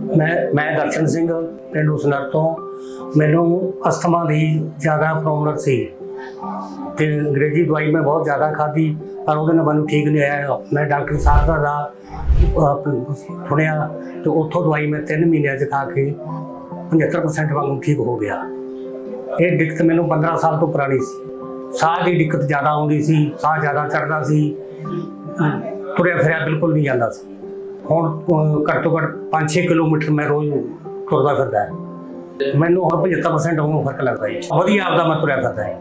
मैं दर्शन सिंह पिंड उसनर तो मैनू अस्थमा की ज़्यादा प्रॉब्लम सी ते अंग्रेजी दवाई मैं बहुत ज़्यादा खाधी पर वो मैं ठीक नहीं आया। मैं डॉक्टर साहब का सुनिया तो उतों दवाई मैं 3 महीनों खा के 75% वांगू ठीक हो गया। ये दिक्कत मैनू 15 साल तो पुरानी सी। साह की दिक्कत ज़्यादा आती सी, साह ज़्यादा चढ़ता सी, तुरया फिरया बिल्कुल नहीं जाता सी। हुण घट तो घट 5-6 किलोमीटर मैं रोज़ तुरदा फिरदा है। मैनू हुण 75% वांगू फर्क लगता है। वधिया आपदा मैं तुरया फिरदा है।